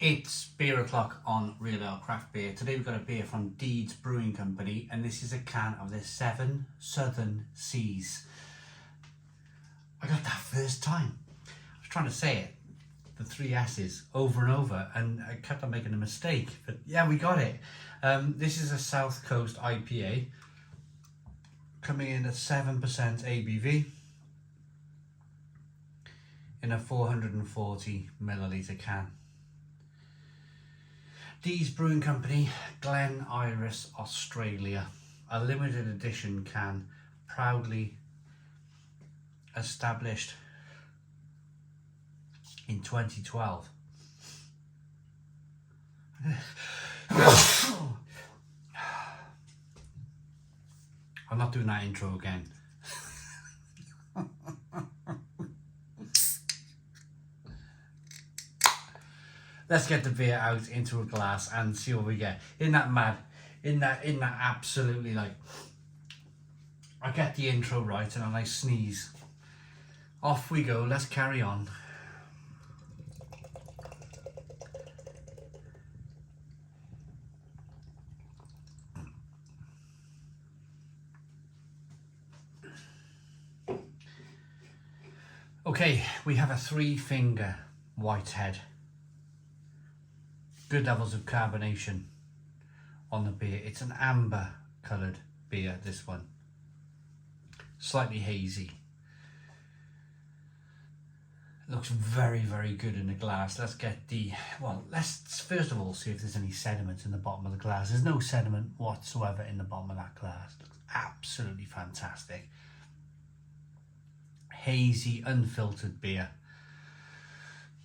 It's beer o'clock on Real Ale Craft Beer. Today we've got a beer from Deeds Brewing Company, and this is a can of their 7 Southern Seas. I got that first time. I was trying to say it, the 3 S's, over and over, and I kept on making a mistake. But yeah, we got it. This is a South Coast IPA, coming in at 7% ABV in a 440 milliliter can. Deeds Brewing Company, Glen, Australia. A limited edition can, proudly established in 2012. I'm not doing that intro again. Let's get the beer out into a glass and see what we get. Isn't that mad? Isn't that absolutely, like, I get the intro right and then I sneeze. Off we go, let's carry on. Okay, we have a 3-finger whitehead. Good levels of carbonation on the beer. It's an amber coloured beer, this one. Slightly hazy. Looks very, very good in the glass. Let's get let's first of all see if there's any sediment in the bottom of the glass. There's no sediment whatsoever in the bottom of that glass. Looks absolutely fantastic. Hazy, unfiltered beer.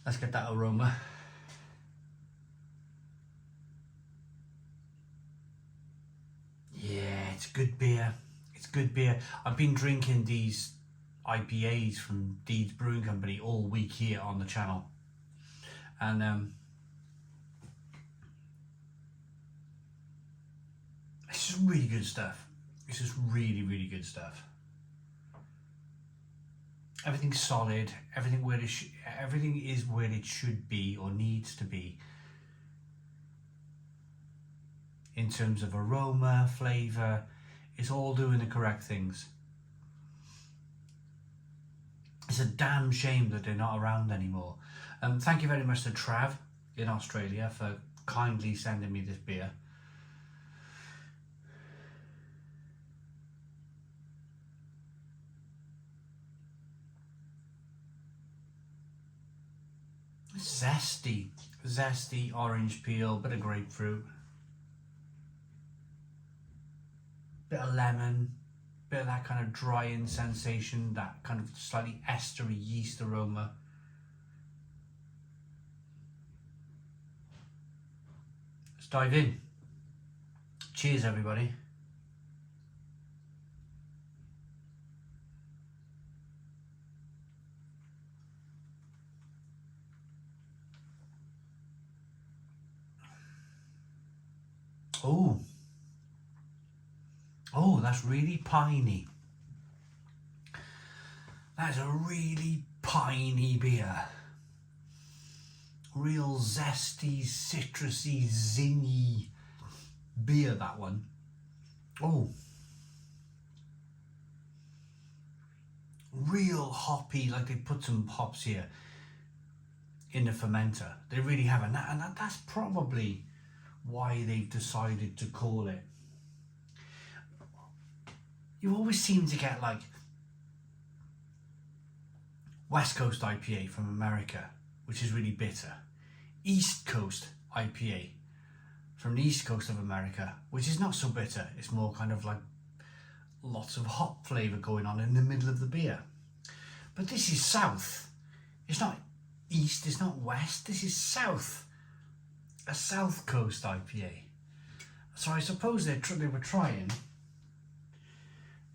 Let's get that aroma. Yeah, it's good beer. It's good beer. I've been drinking these IPAs from Deeds Brewing Company all week here on the channel. And it's just really good stuff. It's just really, really good stuff. Everything's solid. Everything is where it should be or needs to be. In terms of aroma, flavour, it's all doing the correct things. It's a damn shame that they're not around anymore. Thank you very much to Trav in Australia for kindly sending me this beer. Zesty orange peel, bit of grapefruit. Bit of lemon, bit of that kind of drying sensation, that kind of slightly estery yeast aroma. Let's dive in. Cheers, everybody. Oh, that's really piney. That's a really piney beer. Real zesty, citrusy, zingy beer, that one. Oh. Real hoppy, like they put some hops here in the fermenter. They really have, and that's probably why they've decided to call it. You always seem to get like West Coast IPA from America, which is really bitter. East Coast IPA from the East Coast of America, which is not so bitter. It's more kind of like lots of hop flavour going on in the middle of the beer. But this is South. It's not East, it's not West, this is South. A South Coast IPA. So I suppose they were trying.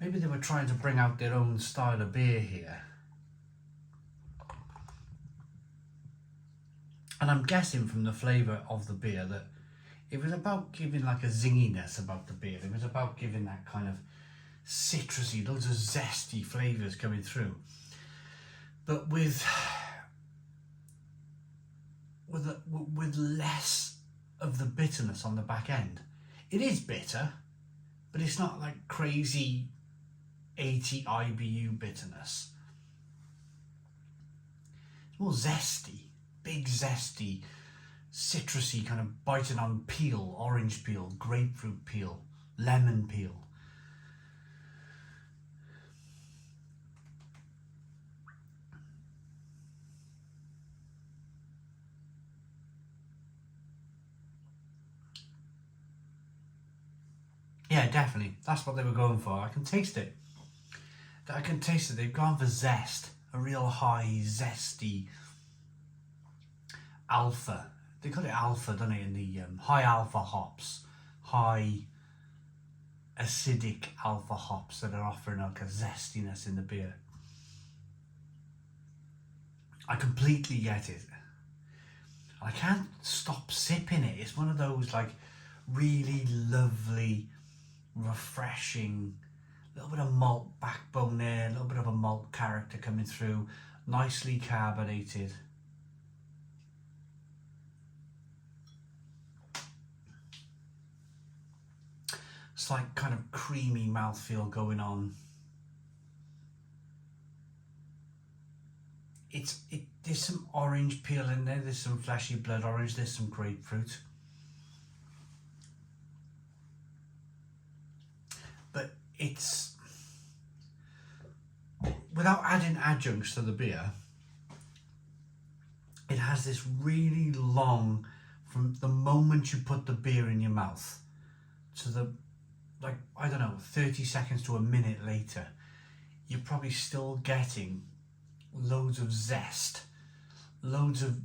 Maybe they were trying to bring out their own style of beer here. And I'm guessing from the flavour of the beer that it was about giving like a zinginess about the beer. It was about giving that kind of citrusy, loads of zesty flavours coming through. But with with less of the bitterness on the back end. It is bitter, but it's not like crazy 80 IBU bitterness. It's more zesty, big zesty, citrusy, kind of biting on peel, orange peel, grapefruit peel, lemon peel. Yeah, definitely. That's what they were going for. I can taste it. I can taste it. They've gone for zest, a real high, zesty alpha. They call it alpha, don't they, in the high alpha hops, high acidic alpha hops that are offering like a zestiness in the beer. I completely get it. I can't stop sipping it. It's one of those like really lovely, refreshing, little bit of malt backbone there, a little bit of a malt character coming through, nicely carbonated. It's like kind of creamy mouthfeel going on. There's some orange peel in there, there's some fleshy blood orange, there's some grapefruit. But it's, without adding adjuncts to the beer, it has this really long, from the moment you put the beer in your mouth to the, like, I don't know, 30 seconds to a minute later, you're probably still getting loads of zest, loads of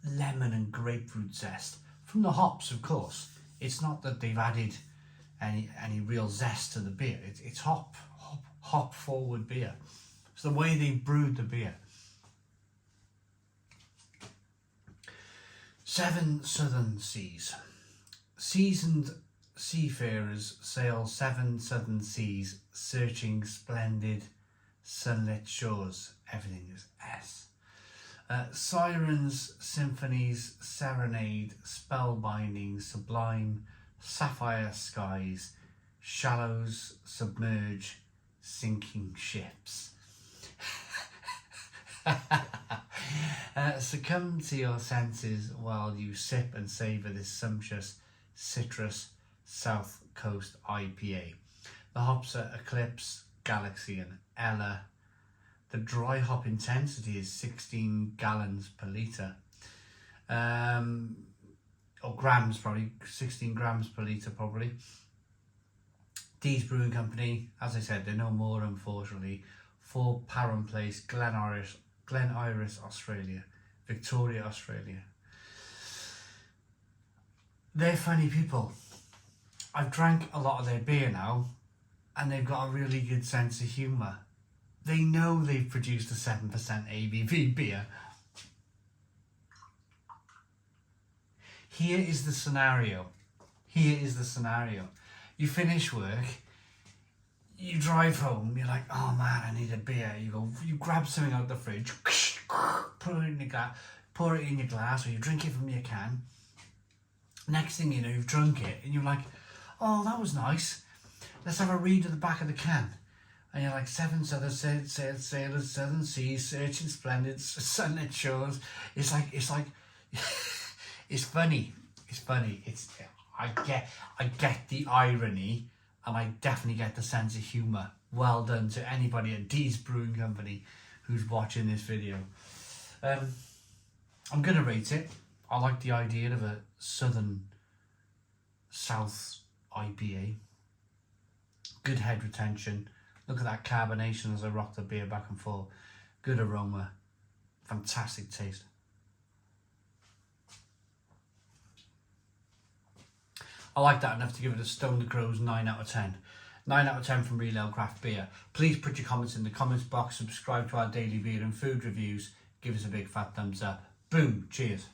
lemon and grapefruit zest from the hops, of course. It's not that they've added any real zest to the beer. It's hop forward beer. It's the way they brewed the beer. 7 southern seas. Seasoned seafarers sail 7 southern seas, searching splendid sunlit shores. Everything is S. Sirens, symphonies, serenade, spellbinding, sublime, sapphire skies, shallows submerge, sinking ships. Succumb to your senses while you sip and savour this sumptuous citrus South Coast IPA. The hops are Eclipse, Galaxy and Ella. The dry hop intensity is 16 gallons per litre. Or grams probably, 16 grams per litre probably. Dee's Brewing Company, as I said, they're no more unfortunately. 4 Parham Place, Glen Iris, Australia, Victoria, Australia. They're funny people. I've drank a lot of their beer now, and they've got a really good sense of humour. They know they've produced a 7% ABV beer. Here is the scenario. You finish work, you drive home, you're like, oh man, I need a beer. You grab something out of the fridge, pour it in your glass, or you drink it from your can. Next thing you know, you've drunk it, and you're like, oh, that was nice. Let's have a read of the back of the can. And you're like, 7 southern sailors, southern seas, searching splendid sunlit shores. It's like, it's funny. I get the irony, and I definitely get the sense of humour. Well done to anybody at Dee's Brewing Company who's watching this video. I'm gonna rate it. I like the idea of a southern South IPA. Good head retention. Look at that carbonation as I rock the beer back and forth. Good aroma. Fantastic taste. I like that enough to give it a Stone the Crows 9 out of 10. 9 out of 10 from Real Ale Craft Beer. Please put your comments in the comments box. Subscribe to our daily beer and food reviews. Give us a big fat thumbs up. Boom. Cheers.